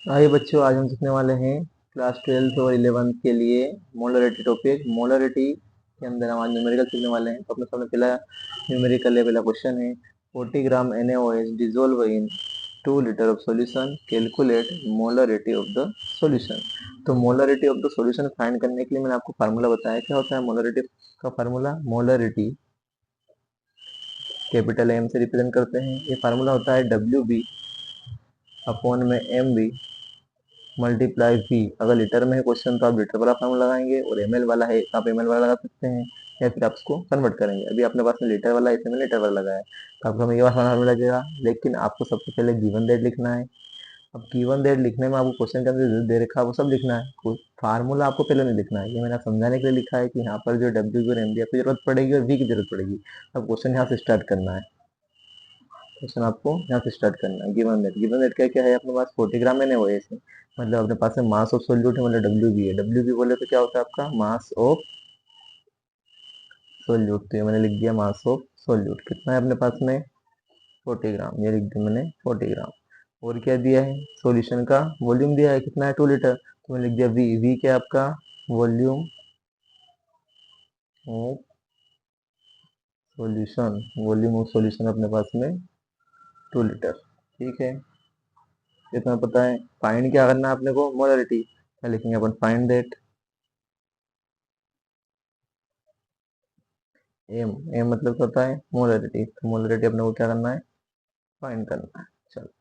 आइए बच्चों, आज हम सीखने वाले हैं क्लास 12th और 11th के लिए मोलरिटी टॉपिक। मोलरिटी के अंदर हम आज न्यूमेरिकल सीखने वाले हैं। तो अपने सामने पहला न्यूमेरिकल है, पहला क्वेश्चन है 40 gram NaOH dissolve in 2 litre of solution, calculate molarity of the solution. तो molarity of the solution find करने के लिए मैंने आपको फार्मूला बताया। क्या होता है मोलरिटी का फार्मूला? मोलरिटी कैपिटल M से रिप्रेजेंट करते हैं। ये फार्मूला होता है WB अपॉन में MV मल्टीप्लाई V। अगर लीटर में है क्वेश्चन तो आप लीटर वाला फार्मूला लगाएंगे, और ml वाला है तो आप ml वाला लगा सकते हैं, या फिर आप उसको कन्वर्ट करेंगे। अभी अपने पास में लीटर वाला है, इसमें लीटर वाला लगाया तो आपको हमें ये वाला फार्मूला लगेगा। लेकिन आपको सबसे पहले गिवन डेट लिखना है। अब गिवन डेट लिखने में आपको क्वेश्चन के अंदर जो दे रखा है वो सब लिखना है, फार्मूला आपको पहले नहीं लिखना है। ये मैंने समझाने के लिए लिखा है कि यहाँ पर जो W और MB की जरूरत पड़ेगी और V की जरूरत पड़ेगी। अब क्वेश्चन यहाँ से स्टार्ट करना है। क्वेश्चन आपको यहाँ से स्टार्ट करना है। गिवन डेट क्या क्या है अपने पास? 40 ग्राम है वो ऐसे, मतलब अपने पास में मास ऑफ सोल्यूट है, मतलब WB है। WB बोले तो क्या होता है आपका? Mass of solute. तो ये मैंने लिख दिया मास ऑफ सोल्यूट। कितना है अपने पास में? 40 ग्राम। ये लिख दिया मैंने 40 ग्राम। और क्या दिया है? सॉल्यूशन का वॉल्यूम दिया है, कितना है? 2 लीटर। तो मैंने लिख दिया V। V क्या है आपका? Volume of solution. Volume of solution अपने पास में 2 लीटर। ठीक है, इतना पता है। फाइंड क्या करना है अपने को? मोलरिटी। क्या लिखेंगे अपन? Find that M. एम मतलब क्या होता है? मोलरिटी। तो मोलरिटी अपने को क्या करना है? फाइंड करना है। चलो,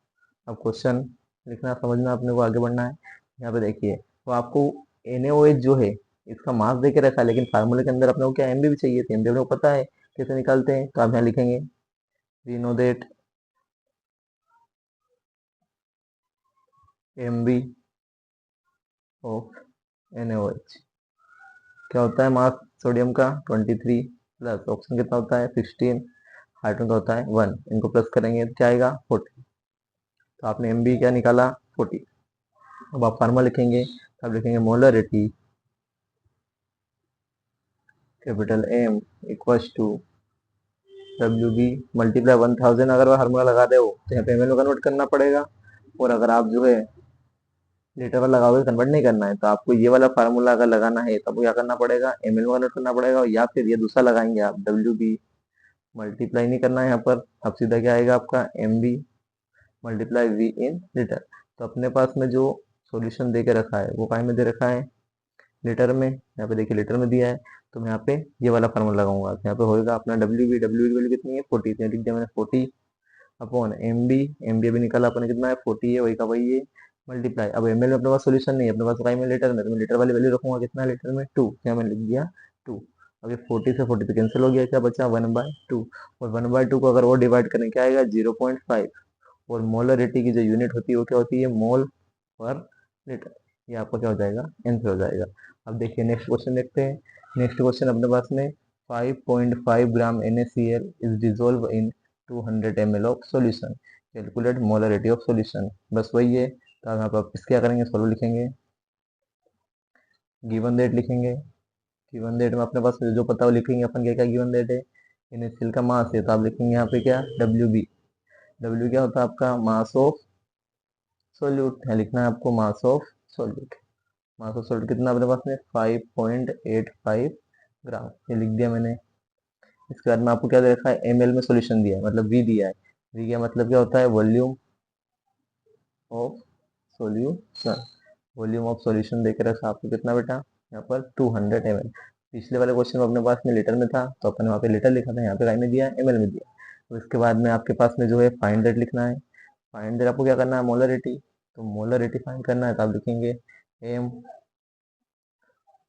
अब क्वेश्चन लिखना, समझना, अपने को आगे बढ़ना है। यहाँ पे देखिए, तो आपको NaOH जो है इसका मास दे के रखा है, लेकिन फार्मूले के अंदर अपने को क्या MB भी चाहिए थी। MB अपने को पता है कैसे निकालते हैं, तो आप यहाँ लिखेंगे we know that MB of NaOH क्या होता है? मास सोडियम का 23 प्लस ऑक्सीजन कितना होता है? 16, हाइड्रोजन का होता है 1। इनको प्लस करेंगे तो क्या आएगा? 40। तो आपने MB क्या निकाला? 40। अब आप फार्मूला लिखेंगे, तब लिखेंगे molarity capital M equals to WB multiply 1000। अगर वो फार्मूला लगा दे हो तो यहाँ पे ml में कन्वर्ट करना पड़ेगा, और अगर आप जो है लीटर वाला लगाओगे, कन्वर्ट नहीं करना है, तो आपको ये वाला फार्मूला अगर लगाना है तब क्या करना पड़ेगा? ml में कन्वर्ट करना पड़ेगा, या फिर ये दूसरा लगाएंगे आप WB मल्टीप्लाई नहीं करना है यहाँ पर। अब सीधा क्या आएगा आपका? MB multiply V in litre. तो अपने पास में जो सॉल्यूशन दे के रखा है वो काय में दे रखा है? लीटर में। यहाँ पे देखिए लीटर में दिया है, तो मैं यहाँ पे ये वाला फार्मूला लगाऊंगा। तो यहाँ पे होगा अपना WB। WB की वैल्यू कितनी है? 40। तो लिख दिया मैंने 40 अपॉन MB। MB अभी निकाला अपने, कितना है? 40 है, वही का वही है, मल्टीप्लाई। अब ML में अपने पास सोल्यूशन नहीं है, अपने पास काय में? लीटर में। तो मैं लीटर वाली वैल्यू रखूंगा, कितना लीटर में? 2। यहाँ मैंने लिख दिया 2। अब ये 40 से 40 तो कैंसिल हो गया, क्या बचा? 1/2। और 1/2 को अगर वो डिवाइड करें क्या आएगा? 0.5। और मोलरिटी की जो यूनिट होती है वो क्या होती है? मोल पर लीटर। ये आपका क्या हो जाएगा? आंसर हो जाएगा। अब देखिए नेक्स्ट क्वेश्चन देखते हैं। नेक्स्ट क्वेश्चन अपने पास में 5.5 ग्राम NaCl is dissolve in 200 ml of solution, calculate molarity of solution. बस वही है। तो अब यहाँ पर आप क्या करेंगे? सॉल्व लिखेंगे, गिवन डेट लिखेंगे। गिवन डेट में अपने पास जो पता वो लिखेंगे अपन। क्या क्या गिवन डेट है? NaCl का मास है, तो आप लिखेंगे यहाँ पे क्या? WB। W क्या होता है आपका? मास ऑफ सोल्यूट है, लिखना है आपको mass of solute. Mass of solute कितना अपने पास में? 5.85 ग्राम। ये लिख दिया मैंने। इसके बाद में आपको क्या दे रखा है? ml में सोल्यूशन दिया है, मतलब V दिया है। V का मतलब क्या होता है? Volume of solution. Volume of solution देकर रखा आपको, कितना बेटा? यहाँ पर 200 ml। पिछले वाले क्वेश्चन में अपने पास में लीटर में था, तो अपन वहाँ पे लीटर लिखा था, यहाँ पे काय में दिया है? ml में दिया। तो इसके बाद में आपके पास में जो है फाइंड रेट लिखना है। फाइंड रेट आपको क्या करना है? मोलरिटी। तो मोलरिटी फाइंड करना है, तो आप लिखेंगे एम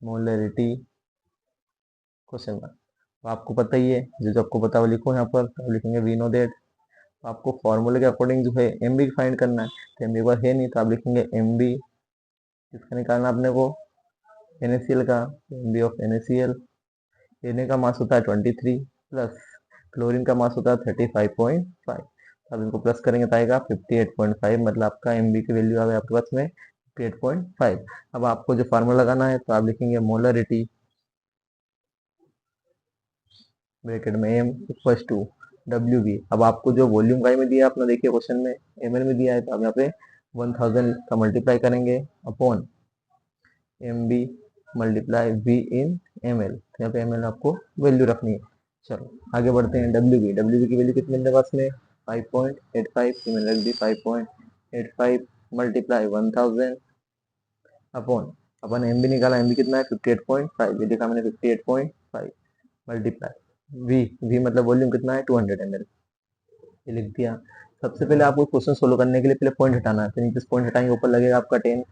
मोलरिटी क्वेश्चन मार्क। तो आपको पता ही है, जो जो आपको पता है वो लिखो यहाँ पर। तो लिखेंगे वी नो दैट। आपको फॉर्मूले के अकॉर्डिंग जो है MB फाइंड करना है। तो MB बार है नहीं, तो आप लिखेंगे MB। किसका निकालना आपने को? NaCl का। MB of NaCl। Na का मास होता है 23 प्लस क्लोरीन का मास होता है 35.5। अब इनको प्लस करेंगे तो आएगा 58.5, मतलब आपका MB की वैल्यू आ गई आपके पास में 58.5। अब आपको जो फार्मूला लगाना है, तो आप लिखेंगे मोलरिटी ब्रैकेट में M इक्वल्स टू WB। अब आपको जो वॉल्यूम का में दिया है अपना, देखिए क्वेश्चन में ml में दिया है, तो आप यहाँ पे 1000 का मल्टीप्लाई करेंगे अपॉन MB मल्टीप्लाई V इन ml। यहाँ पे ml आपको वैल्यू रखनी है। चलो आगे बढ़ते हैं। WB की वैल्यू कितनी मेरे पास में 5.85, मैंने रख दी 5.85 मल्टीप्लाई 1000 अपॉन अपन MB निकाला, MB कितना है 58.5, ये देखा मैंने 58.5 मल्टीप्लाई V मतलब वॉल्यूम कितना है 200 ml, ये लिख दिया। सबसे पहले आपको क्वेश्चन सोल्व करने के लिए पहले पॉइंट हटाना है, तो नीचे पॉइंट हटाएंगे ऊपर लगेगा आपका 10।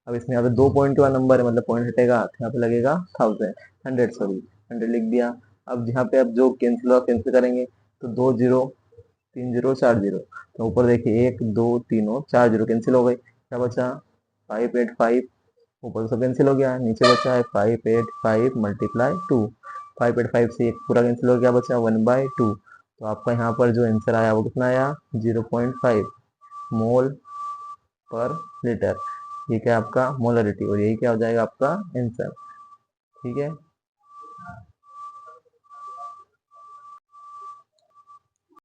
अब इसमें यहाँ पे 2 पॉइंट का नंबर है, मतलब पॉइंट हटेगा तो यहाँ पे लगेगा 100 लिख दिया। अब यहाँ पे अब जो कैंसिल करेंगे तो 2 0 3 0 4 0, तो ऊपर देखिए 1 2 3 और 4 0 कैंसिल हो गए। क्या बचा 585, ऊपर सब कैंसिल हो गया, नीचे बचा है 585 मल्टीप्लाई 2। 585 से एक पूरा कैंसिल हो गया, बचा 1/2। तो आपका यहाँ पर जो आंसर आया वो कितना आया 0.5 मोल पर लीटर। ये क्या आपका मोलरिटी, और यही क्या हो जाएगा आपका आंसर। ठीक है।